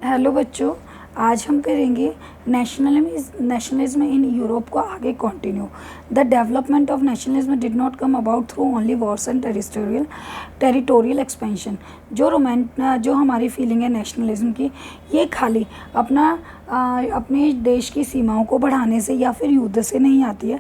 Hello बच्चों, आज हम करेंगे नेशनलिज्म इन यूरोप को आगे continue. The development of nationalism did not come about through only Wars and territorial expansion. जो हमारी फीलिंग है नेशनलिज्म की, ये खाली अपने देश की सीमाओं को बढ़ाने से या फिर युद्ध से नहीं आती है।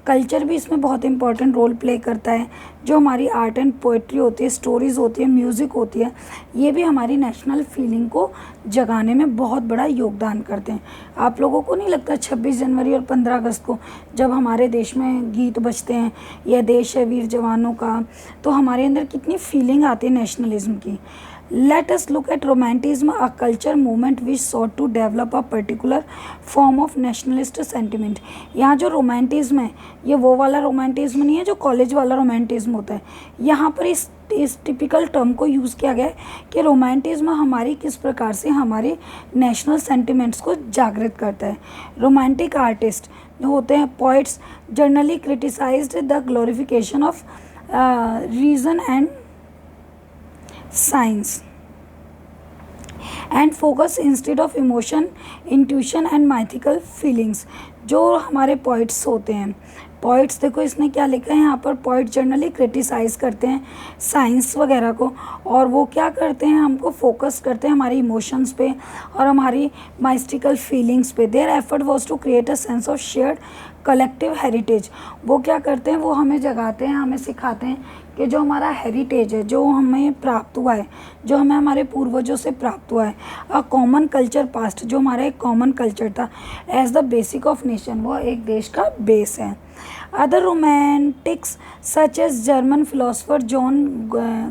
कल्चर भी इसमें बहुत इंपॉर्टेंट रोल प्ले करता है। जो हमारी आर्ट एंड पोइट्री होती है, स्टोरीज़ होती है, म्यूज़िक होती है, ये भी हमारी नेशनल फीलिंग को जगाने में बहुत बड़ा योगदान करते हैं। आप लोगों को नहीं लगता 26 जनवरी और 15 अगस्त को जब हमारे देश में गीत बजते हैं, यह देश है वीर जवानों का, तो हमारे अंदर कितनी फीलिंग आती है नेशनलिज्म की। Let us look at romanticism, a culture movement which sought to develop a particular form of nationalist sentiment। यहाँ जो रोमांटिज्म है, ये वो वाला रोमांटिज्म नहीं है जो कॉलेज वाला रोमांटिज्म होता है। यहाँ पर इस टिपिकल टर्म को यूज़ किया गया है कि रोमांटिज्म हमारी किस प्रकार से हमारे नेशनल सेंटिमेंट्स को जागृत करता है। रोमांटिक आर्टिस्ट जो होते हैं, poets, generally criticized the glorification of reason and science and focus instead of emotion, intuition and mythical feelings. जो हमारे पोइट्स होते हैं, पोइट्स देखो इसने क्या लिखा है यहाँ पर, पोइट जनरली क्रिटिसाइज करते हैं साइंस वगैरह को, और वो क्या करते हैं, हमको फोकस करते हैं हमारी इमोशंस पे और हमारी माइस्टिकल फीलिंग्स पे। Their effort was to create a sense of shared collective heritage. वो क्या करते हैं, वो हमें जगाते हैं, हमें सिखाते हैं कि जो हमारा हेरिटेज है, जो हमें प्राप्त हुआ है, जो हमें हमारे पूर्वजों से प्राप्त हुआ है, अ कॉमन कल्चर पास्ट, जो हमारा एक कॉमन कल्चर था, as the basic of nation, वो एक देश का बेस है। Other romantics such as German philosopher John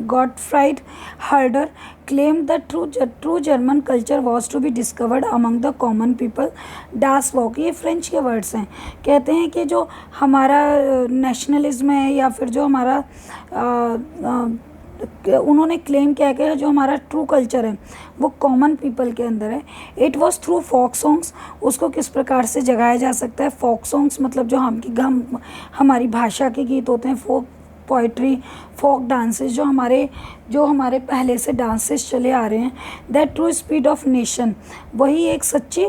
Gottfried Herder claimed that true German culture was to be discovered among the common people। Das Volk, ये French के words हैं। कहते हैं कि जो हमारा नेशनलिज्म है या फिर जो हमारा उन्होंने क्लेम किया कि जो हमारा ट्रू कल्चर है वो कॉमन पीपल के अंदर है। It was through folk songs. उसको किस प्रकार से जगाया जा सकता है? फोक सॉन्ग्स मतलब जो हमारी भाषा के गीत होते हैं, फोक पोइट्री, फोक डांसेस, जो हमारे पहले से डांसेस चले आ रहे हैं। That true spirit of nation, वही एक सच्ची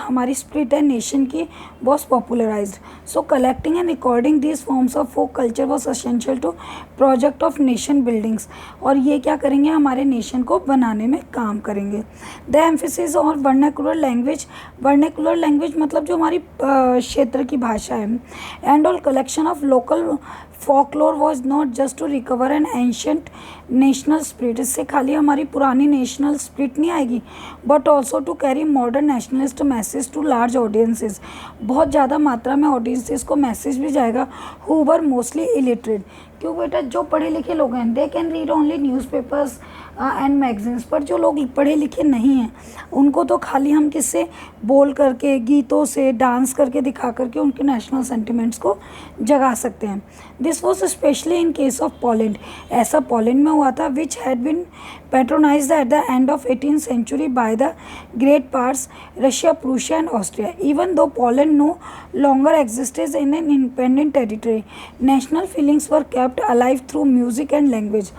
हमारी स्पिरिट है नेशन की, was popularized. So collecting and recording this forms of folk culture was essential to project of nation buildings. और ये क्या करेंगे, हमारे नेशन को बनाने में काम करेंगे। द एम्फेसिस और वर्नाकुलर लैंग्वेज, वर्नाकुलर लैंग्वेज मतलब जो हमारी क्षेत्र की भाषा है, and all collection of local folklore was not just to recover an ancient national spirit। इससे खाली हमारी पुरानी नेशनल स्पिरिट नहीं आएगी, but also to carry modern nationalist message to large audiences. बहुत ज़्यादा मात्रा में ऑडियंसेस को मैसेज भी जाएगा, हु वर मोस्टली इलिटरेट। क्यों बेटा, जो पढ़े लिखे लोग हैं, they can read only newspapers and magazines, पर जो लोग पढ़े लिखे नहीं हैं उनको तो खाली हम किससे बोल करके, गीतों से, डांस करके, दिखा करके उनके नेशनल सेंटिमेंट्स को जगा सकते हैं। This was specially in case of Poland. ऐसा पोलैंड में हुआ था, which had been patronised at the end of 18th century by the great powers Russia, Prussia and Austria. Even though Poland no longer existed in an independent territory, national feelings were kept alive through music and language.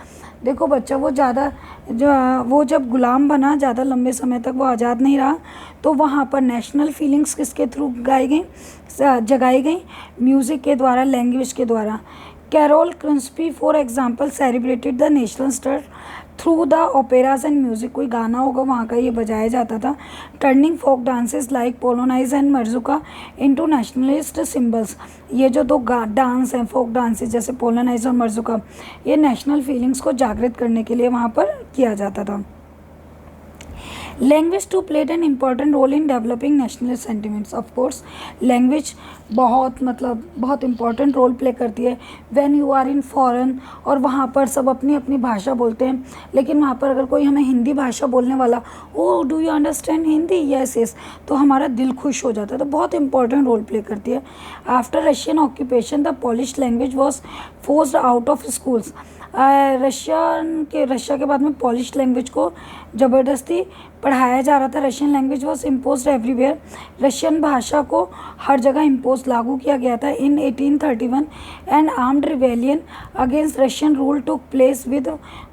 देखो बच्चा, वो जब गुलाम बना, ज़्यादा लंबे समय तक वो आज़ाद नहीं रहा, तो वहाँ पर नेशनल फीलिंग्स किसके थ्रू जगाई गई? म्यूज़िक के द्वारा, लैंग्वेज के द्वारा। Karol Kurpinski for example celebrated the national stir through the operas and music. कोई गाना होगा वहाँ का ये बजाया जाता था। Turning folk dances like polonaise and mazurka into nationalist symbols. ये जो दो डांस हैं, फोक डांसेस जैसे पोलोनाइज और मर्जुका, ये नेशनल फीलिंग्स को जागृत करने के लिए वहाँ पर किया जाता था। Language too played an important role in developing national sentiments. Of course language बहुत इंपॉर्टेंट रोल प्ले करती है। When you are in foreign, और वहाँ पर सब अपनी अपनी भाषा बोलते हैं, लेकिन वहाँ पर अगर कोई हमें हिंदी भाषा बोलने वाला, oh do you understand Hindi, yes yes, तो हमारा दिल खुश हो जाता है। तो बहुत इंपॉर्टेंट रोल प्ले करती है। After Russian occupation the Polish language was forced out of schools. Russia के बाद में पॉलिश लैंग्वेज को ज़बरदस्ती पढ़ाया जा रहा था। Russian language was impose everywhere, Russian भाषा को हर जगह इम्पोज लागू किया गया था। इन 1831 and armed rebellion against Russian rule took place with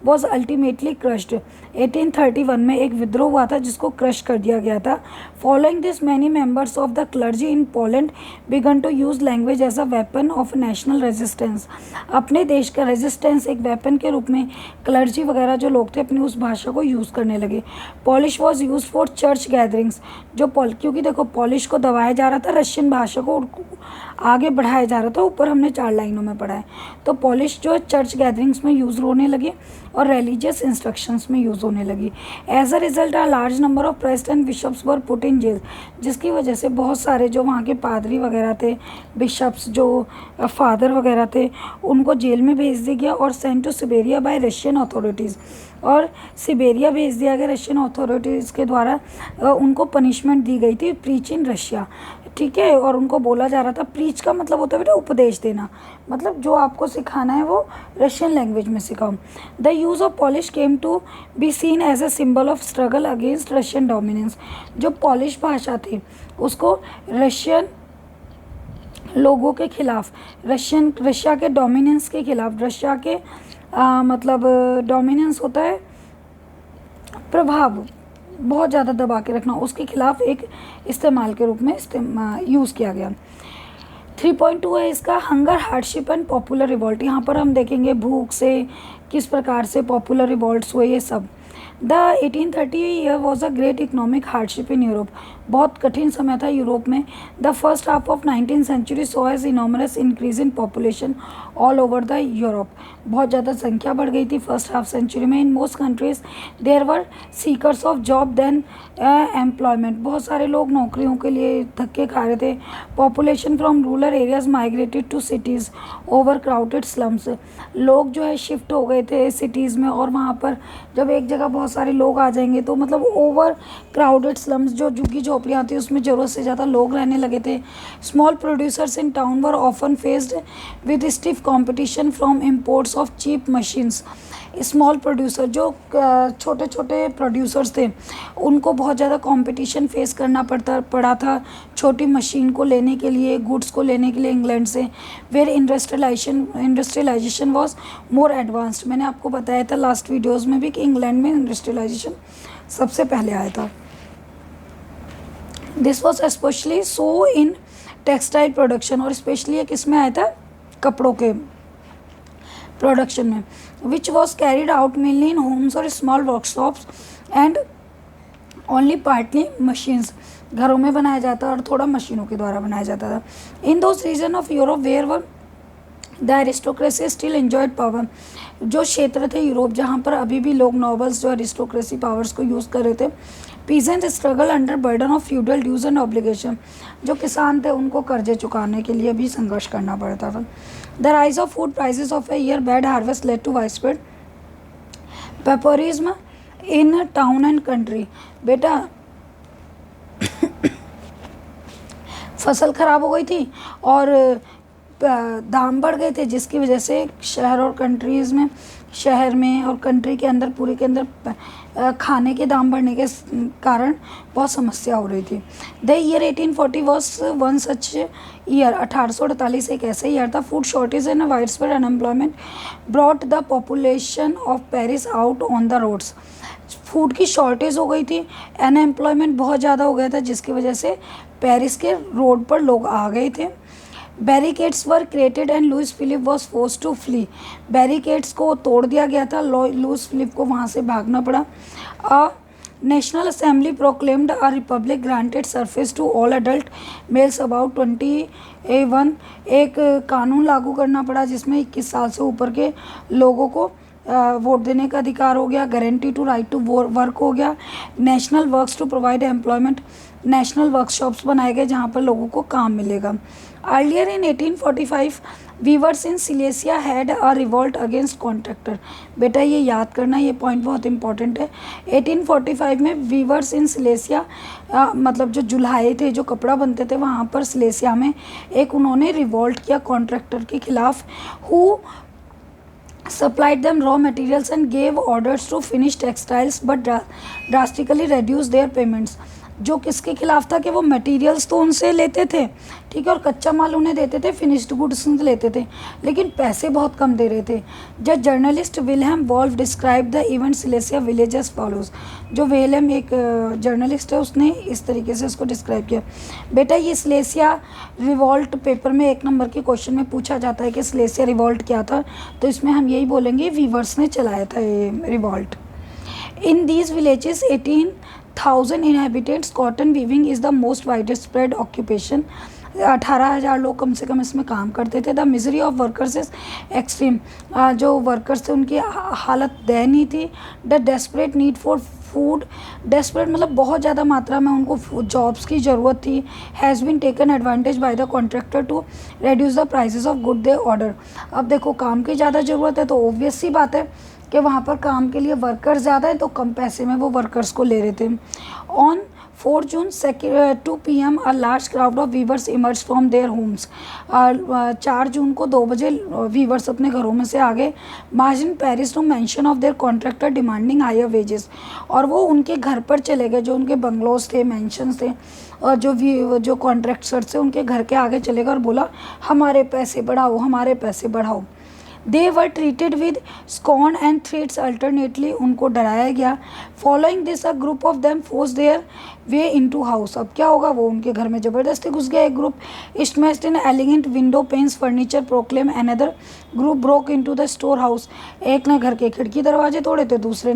was ultimately crushed. 1831 में एक विद्रोह हुआ था जिसको क्रश कर दिया गया था। Following this many members of the clergy in Poland began to use language as a weapon of national resistance. अपने देश का रेजिस्टेंस एक वेपन के रूप में क्लर्जी वगैरह जो लोग थे अपनी उस भाषा को यूज़ करने लगे। Polish was use for church gatherings, क्योंकि देखो पॉलिश को दबाया जा रहा था, रशियन भाषा को आगे बढ़ाया जा रहा था, ऊपर हमने 4 लाइनों में पढ़ा है। तो पॉलिश जो है चर्च गैदरिंग्स में यूज़ होने लगी और रिलीजियस इंस्ट्रक्शंस में यूज़ होने लगी। As a result a large number of priests and bishops were put in jail, जिसकी वजह से बहुत सारे जो वहाँ के पादरी वगैरह थे, बिशप्स जो फादर वगैरह थे, उनको जेल में भेज दिया गया और sent to Siberia by Russian authorities, और सिबेरिया भेज दिया गया रशियन अथॉरिटीज़ के द्वारा। उनको पनिशमेंट दी गई थी, प्रीच इन रशिया, ठीक है। और उनको बोला जा रहा था, प्रीच का मतलब होता है बेटा उपदेश देना, मतलब जो आपको सिखाना है वो रशियन लैंग्वेज में सिखाओ। The use of Polish came to be seen as a symbol of struggle against Russian dominance. जो पॉलिश भाषा थी उसको रशियन लोगों के खिलाफ, रशिया के डोमिनेंस के खिलाफ, रशिया के मतलब डोमिनेंस होता है प्रभाव, बहुत ज़्यादा दबा के रखना, उसके खिलाफ एक इस्तेमाल के रूप में यूज़ किया गया। 3.2 है इसका, hunger, hardship and popular revolt. यहाँ पर हम देखेंगे भूख से किस प्रकार से पॉपुलर रिवॉल्ट्स हुए, ये सब। The 1830 year was a great economic hardship in Europe, बहुत कठिन समय था यूरोप में। The first half of 19th century saw as enormous increase in population all over the Europe, बहुत ज़्यादा संख्या बढ़ गई थी फर्स्ट हाफ सेंचुरी में। In most countries there were seekers of job than employment, बहुत सारे लोग नौकरियों के लिए धक्के खा रहे थे। Population from rural areas migrated to cities, over crowded slums, लोग जो है शिफ्ट हो गए थे सिटीज़ में, और वहाँ पर जब एक जगह बहुत सारे लोग आ जाएंगे तो मतलब ओवर क्राउडेड स्लम्स, जो झुग्गी झोपड़ियाँ थी उसमें ज़रूरत से ज़्यादा लोग रहने लगे थे। Small producers in town were often faced with stiff competition from imports of cheap machines. Small producer जो छोटे छोटे प्रोड्यूसर्स थे उनको बहुत ज़्यादा कंपटीशन फेस करना पड़ा था छोटी मशीन को लेने के लिए, गुड्स को लेने के लिए इंग्लैंड से। Where industrialization was more advanced, मैंने आपको बताया था लास्ट वीडियोस में भी कि इंग्लैंड में इंडस्ट्रियलाइजेशन सबसे पहले आया था। This was specially so in textile production, और स्पेशली एक इसमें आया था कपड़ों के प्रोडक्शन में, which was carried out mainly in homes और small workshops and only partly machines, घरों में बनाया जाता और थोड़ा मशीनों के द्वारा बनाया जाता था। In those region of Europe where were the aristocracy still enjoyed power, जो क्षेत्र थे यूरोप जहाँ पर अभी भी लोग नॉबल्स जो एरिस्टोक्रेसी पावर्स को यूज़ कर रहे थे। Peasant struggle under burden of feudal dues and obligation, जो किसान थे उनको कर्जे चुकाने के लिए भी संघर्ष करना पड़ता था। The rise of food prices of a year bad harvest led to widespread pauperism in town and country. बेटा फसल खराब हो गई थी और दाम बढ़ गए थे, जिसकी वजह से शहर और कंट्रीज़ में, शहर में और कंट्री के अंदर, पूरे के अंदर खाने के दाम बढ़ने के कारण बहुत समस्या हो रही थी। The year 1840 was one such year, 1848 एक ऐसा ईयर था। Food shortage and wide spread unemployment brought the population of Paris out on the roads, food की शॉर्टेज हो गई थी, अनएम्प्लॉयमेंट बहुत ज़्यादा हो गया था, जिसकी वजह से पेरिस के रोड पर लोग आ गए थे। Barricades were created and Louis Philippe was force to flee, barricades को तोड़ दिया गया था, लुइस फिलिप को वहाँ से भागना पड़ा। National assembly proclaimed a republic granted surface to all adult males about 21, एक कानून लागू करना पड़ा जिसमें 21 साल से ऊपर के लोगों को वोट देने का अधिकार हो गया। Guarantee to right to work हो गया। National works to provide employment, national workshops बनाए गए जहाँ पर लोगों को काम मिलेगा। Earlier in 1845 weavers in Silesia had a revolt against contractor, बेटा ये याद करना, ये पॉइंट बहुत इंपॉर्टेंट है। 1845 में वीवर्स इन सिलेसिया मतलब जो जुल्हाए थे, जो कपड़ा बनते थे वहाँ पर सिलेसिया में, एक उन्होंने रिवॉल्ट किया कॉन्ट्रैक्टर के खिलाफ। Who supplied them raw materials and gave orders to finish textiles but drastically reduced their payments। जो किसके खिलाफ था कि वो मटेरियल्स तो उनसे लेते थे, ठीक है, और कच्चा माल उन्हें देते थे, फिनिश्ड गुड्स उनसे लेते थे, लेकिन पैसे बहुत कम दे रहे थे। जब journalist Wilhelm Wolff describe the event Silesia village as follows. जो विल्हेम एक जर्नलिस्ट है, उसने इस तरीके से उसको डिस्क्राइब किया। बेटा ये सिलेसिया रिवॉल्ट पेपर में 1 नंबर के क्वेश्चन में पूछा जाता है कि सिलेसिया रिवॉल्ट क्या था, तो इसमें हम यही बोलेंगे वीवर्स ने चलाया था ये revolt. In these villages 18,000 inhabitants, cotton weaving is the most widespread occupation। 18,000 लोग कम से कम इसमें काम करते थे। The misery of workers is extreme. जो वर्कर्स थे उनकी हालत दयनीय थी। The desperate need for food, desperate मतलब बहुत ज़्यादा मात्रा में उनको जॉब्स की ज़रूरत थी। Has been taken advantage by the contractor to reduce the prices of good they order. अब देखो काम की ज़्यादा ज़रूरत है तो ऑब्वियस सी बात है कि वहाँ पर काम के लिए वर्कर ज़्यादा है तो कम पैसे में वो वर्कर्स को ले रहे थे। On 4 June 2 PM a large crowd of viewers emerge from their homes. 4 जून को 2 बजे वीवर्स अपने घरों में से आ गए। March in Paris to mansion of their contractor demanding higher wages. और वो उनके घर पर चले गए, जो उनके बंगलोज थे, मैंशंस थे, और जो कॉन्ट्रैक्टर्स थे उनके घर के आगे चले गए और बोला हमारे पैसे बढ़ाओ, हमारे पैसे बढ़ाओ। They were treated with scorn and threats alternately, उनको डराया गया। Following this a group of them force their way into house. अब क्या होगा, वो उनके घर में ज़बरदस्ती घुस गया एक group. Smashed in elegant window panes furniture proclaim another group broke into the store house. एक ने घर के खिड़की दरवाजे तोड़े तो दूसरे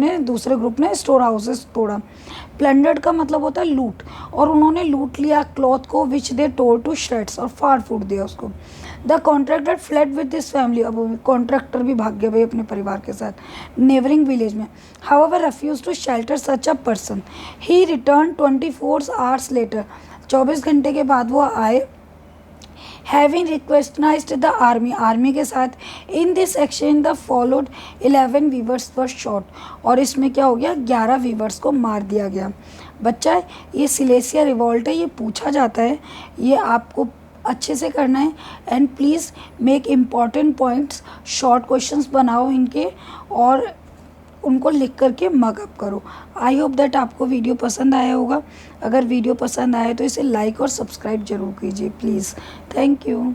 ग्रुप ने स्टोर हाउसेस तोड़ा। प्लंडर्ड का मतलब होता है लूट, और उन्होंने लूट लिया क्लॉथ को विच दे टोर टू श्रेड्स, और फाड़ फूट दिया उसको। The contractor fled with this family. अब कॉन्ट्रैक्टर भी भाग गए भाई अपने परिवार के साथ नेबरिंग विलेज में। However refuse to shelter such a person. He return 24 hours later. 24 घंटे के बाद वो आए। हैविंग रिक्वेस्टनाइज्ड द आर्मी के साथ। In this exchange the followed 11 weavers were shot. और इसमें क्या हो गया, 11 वीवर्स को मार दिया गया। बच्चा ये सिलेसिया रिवॉल्ट है, ये पूछा जाता है, ये आपको अच्छे से करना है। And please make important points, short questions बनाओ इनके और उनको लिख करके मग अप करो। आई होप दैट आपको वीडियो पसंद आया होगा। अगर वीडियो पसंद आए तो इसे लाइक और सब्सक्राइब जरूर कीजिए प्लीज़। Thank you.